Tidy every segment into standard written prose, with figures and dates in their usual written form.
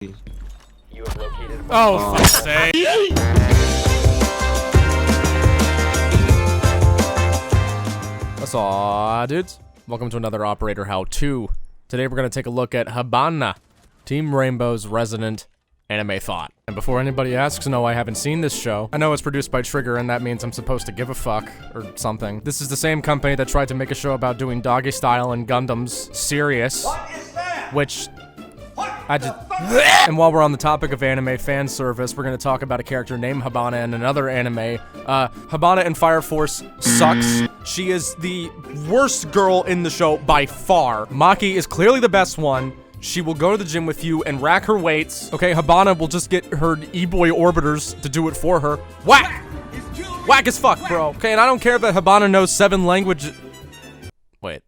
You have located fuck's sake. What's up, dudes? Welcome to another Operator How-To. Today we're going to take a look at Hibana, Team Rainbow's resident anime thought. And before anybody asks, no, I haven't seen this show. I know it's produced by Trigger, and that means I'm supposed to give a fuck, or something. This is the same company that tried to make a show about doing doggy style and Gundams serious. What is that? Which... And while we're on the topic of anime fan service, we're going to talk about a character named Hibana in another anime. Hibana in Fire Force sucks. She is the worst girl in the show by far. Maki is clearly the best one. She will go to the gym with you and rack her weights. Okay, Hibana will just get her E-boy orbiters to do it for her. Whack! Whack as fuck, bro. Okay, and I don't care that Hibana knows 7 languages. Wait.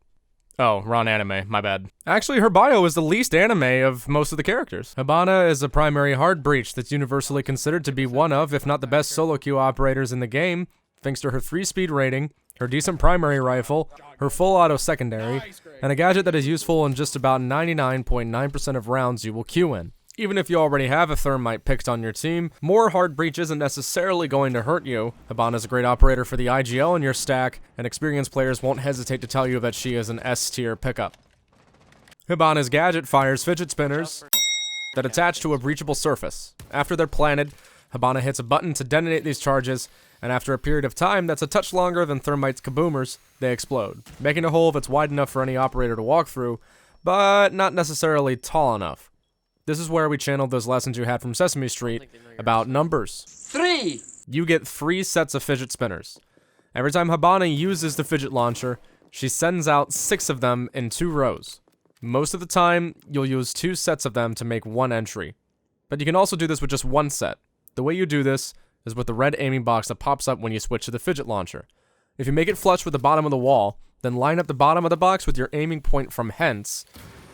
Oh, wrong anime, my bad. Actually, her bio is the least anime of most of the characters. Hibana is a primary hard breach that's universally considered to be one of, if not the best solo queue operators in the game, thanks to her 3-speed rating, her decent primary rifle, her full auto secondary, and a gadget that is useful in just about 99.9% of rounds you will queue in. Even if you already have a thermite picked on your team, more hard breach isn't necessarily going to hurt you. Hibana is a great operator for the IGL in your stack, and experienced players won't hesitate to tell you that she is an S-tier pickup. Hibana's gadget fires fidget spinners that attach to a breachable surface. After they're planted, Hibana hits a button to detonate these charges, and after a period of time that's a touch longer than Thermite's kaboomers, they explode, making a hole that's wide enough for any operator to walk through, but not necessarily tall enough. This is where we channeled those lessons you had from Sesame Street about numbers. 3! You get 3 sets of fidget spinners. Every time Hibana uses the fidget launcher, she sends out 6 of them in 2 rows. Most of the time, you'll use 2 sets of them to make 1 entry. But you can also do this with just 1 set. The way you do this is with the red aiming box that pops up when you switch to the fidget launcher. If you make it flush with the bottom of the wall, then line up the bottom of the box with your aiming point from hence,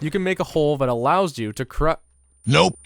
you can make a hole that allows you to Nope.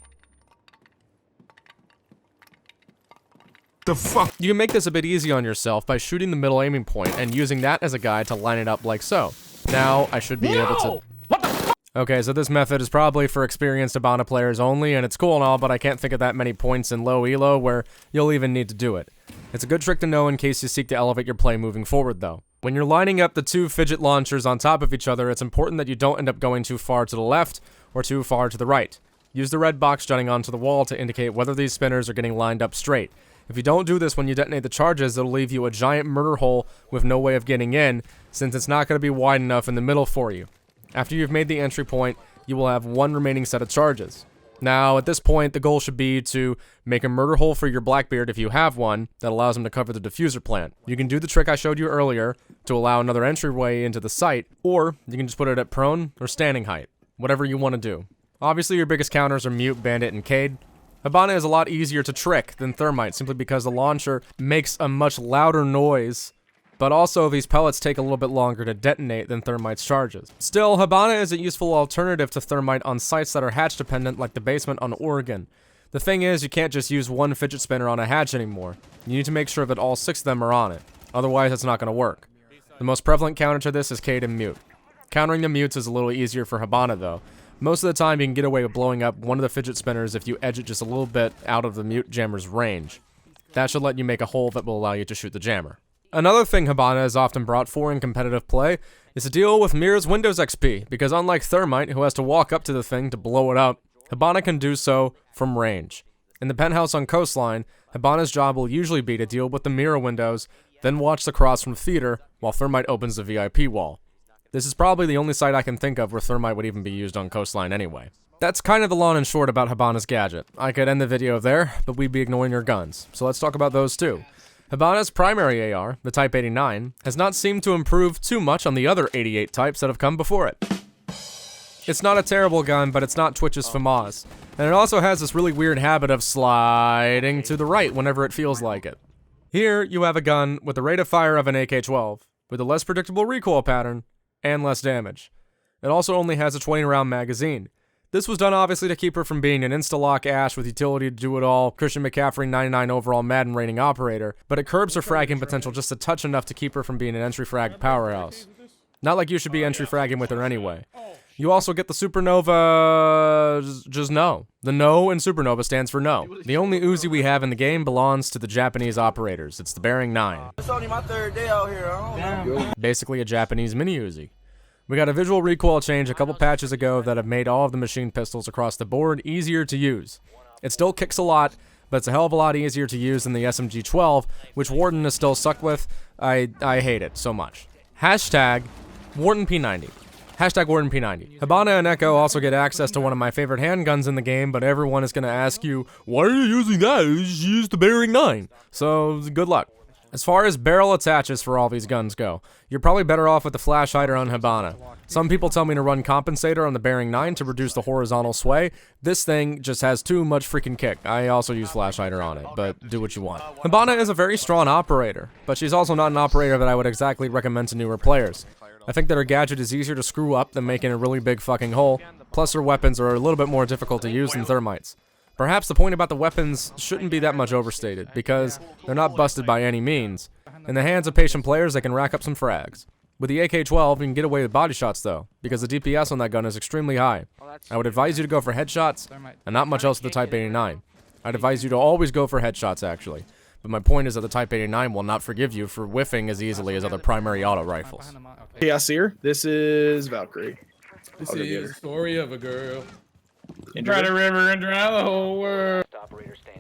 The fuck? You can make this a bit easy on yourself by shooting the middle aiming point and using that as a guide to line it up like so. Now, I should be able to... What the fuck? Okay, so this method is probably for experienced Hibana players only, and it's cool and all, but I can't think of that many points in low elo where you'll even need to do it. It's a good trick to know in case you seek to elevate your play moving forward, though. When you're lining up the 2 fidget launchers on top of each other, it's important that you don't end up going too far to the left or too far to the right. Use the red box jutting onto the wall to indicate whether these spinners are getting lined up straight. If you don't do this when you detonate the charges, it'll leave you a giant murder hole with no way of getting in, since it's not going to be wide enough in the middle for you. After you've made the entry point, you will have 1 remaining set of charges. Now, at this point, the goal should be to make a murder hole for your Blackbeard if you have one that allows him to cover the diffuser plant. You can do the trick I showed you earlier to allow another entryway into the site, or you can just put it at prone or standing height, whatever you want to do. Obviously, your biggest counters are Mute, Bandit, and Cade. Hibana is a lot easier to trick than Thermite, simply because the launcher makes a much louder noise, but also these pellets take a little bit longer to detonate than Thermite's charges. Still, Hibana is a useful alternative to Thermite on sites that are hatch-dependent, like the basement on Oregon. The thing is, you can't just use 1 fidget spinner on a hatch anymore. You need to make sure that all 6 of them are on it. Otherwise, it's not going to work. The most prevalent counter to this is Cade and Mute. Countering the Mutes is a little easier for Hibana, though. Most of the time, you can get away with blowing up one of the fidget spinners if you edge it just a little bit out of the Mute jammer's range. That should let you make a hole that will allow you to shoot the jammer. Another thing Hibana is often brought for in competitive play is to deal with Mira's Windows XP, because unlike Thermite, who has to walk up to the thing to blow it up, Hibana can do so from range. In the penthouse on Coastline, Hibana's job will usually be to deal with the Mira windows, then watch the cross from theater, while Thermite opens the VIP wall. This is probably the only site I can think of where Thermite would even be used on Coastline anyway. That's kind of the long and short about Hibana's gadget. I could end the video there, but we'd be ignoring your guns, so let's talk about those too. Hibana's primary AR, the Type 89, has not seemed to improve too much on the other 88 types that have come before it. It's not a terrible gun, but it's not Twitch's FAMAS, and it also has this really weird habit of sliding to the right whenever it feels like it. Here, you have a gun with the rate of fire of an AK-12, with a less predictable recoil pattern, and less damage. It also only has a 20-round magazine. This was done obviously to keep her from being an insta-lock Ash with utility to do it all, Christian McCaffrey 99 overall Madden rating operator, but it curbs her fragging potential just a touch enough to keep her from being an entry frag powerhouse. Not like you should be entry fragging with her anyway. You also get the Supernova, just no. The no in Supernova stands for no. The only Uzi we have in the game belongs to the Japanese operators. It's the Bearing 9. It's only my third day out here. I don't know. Basically a Japanese mini Uzi. We got a visual recoil change a couple patches ago that have made all of the machine pistols across the board easier to use. It still kicks a lot, but it's a hell of a lot easier to use than the SMG-12, which Warden is still stuck with. I hate it so much. Hashtag Warden P90. Hashtag Warden P90. Hibana and Echo also get access to one of my favorite handguns in the game, but everyone is going to ask you, why are you using that? You should use the Bearing 9. So, good luck. As far as barrel attaches for all these guns go, you're probably better off with the flash hider on Hibana. Some people tell me to run compensator on the Bearing 9 to reduce the horizontal sway. This thing just has too much freaking kick. I also use flash hider on it, but do what you want. Hibana is a very strong operator, but she's also not an operator that I would exactly recommend to newer players. I think that her gadget is easier to screw up than making a really big fucking hole, plus her weapons are a little bit more difficult to use than thermites. Perhaps the point about the weapons shouldn't be that much overstated, because they're not busted by any means. In the hands of patient players, they can rack up some frags. With the AK-12, you can get away with body shots though, because the DPS on that gun is extremely high. I would advise you to go for headshots, and not much else with the Type 89. I'd advise you to always go for headshots actually. But my point is that the Type 89 will not forgive you for whiffing as easily as other primary auto rifles. Hey, I see her. This is Valkyrie. This is the story of a girl. Try the river and drown the whole world.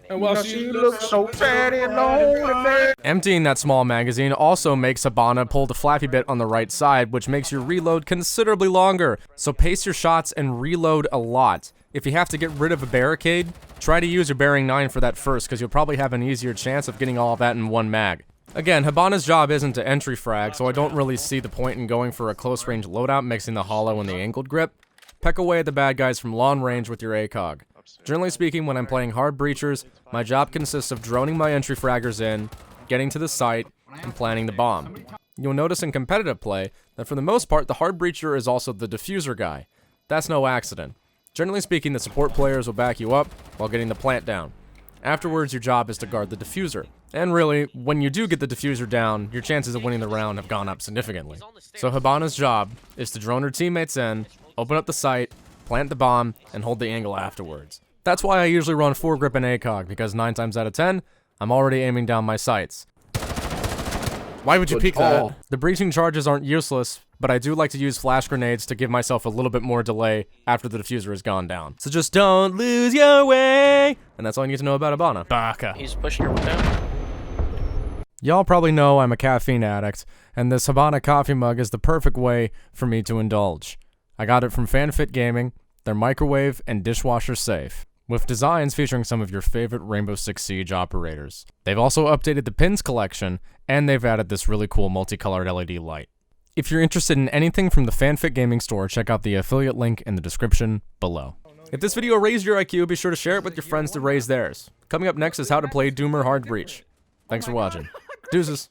And while she looks so sad and lonely. Emptying that small magazine also makes Hibana pull the flappy bit on the right side, which makes your reload considerably longer. So pace your shots and reload a lot. If you have to get rid of a barricade, try to use your Bearing 9 for that first, because you'll probably have an easier chance of getting all of that in one mag. Again, Hibana's job isn't to entry frag, so I don't really see the point in going for a close range loadout mixing the hollow and the angled grip. Peck away at the bad guys from long range with your ACOG. Generally speaking, when I'm playing hard breachers, my job consists of droning my entry fraggers in, getting to the site, and planting the bomb. You'll notice in competitive play that for the most part, the hard breacher is also the diffuser guy. That's no accident. Generally speaking, the support players will back you up while getting the plant down. Afterwards, your job is to guard the diffuser. And really, when you do get the diffuser down, your chances of winning the round have gone up significantly. So Hibana's job is to drone her teammates in, open up the site, plant the bomb, and hold the angle afterwards. That's why I usually run foregrip and ACOG, because 9 times out of 10, I'm already aiming down my sights. Why would you peek that? The breaching charges aren't useless, but I do like to use flash grenades to give myself a little bit more delay after the diffuser has gone down. So just don't lose your way! And that's all you need to know about Hibana. Baka. He's pushing your window. Y'all probably know I'm a caffeine addict, and this Hibana coffee mug is the perfect way for me to indulge. I got it from fanfitgaming. They're microwave and dishwasher safe, with designs featuring some of your favorite Rainbow Six Siege operators. They've also updated the pins collection, and they've added this really cool multicolored LED light. If you're interested in anything from the fanfitgaming store, check out the affiliate link in the description below. If this video raised your IQ, be sure to share it with your friends to raise theirs. Coming up next is how to play Doomer Hard Breach. Thanks for watching. Deuces.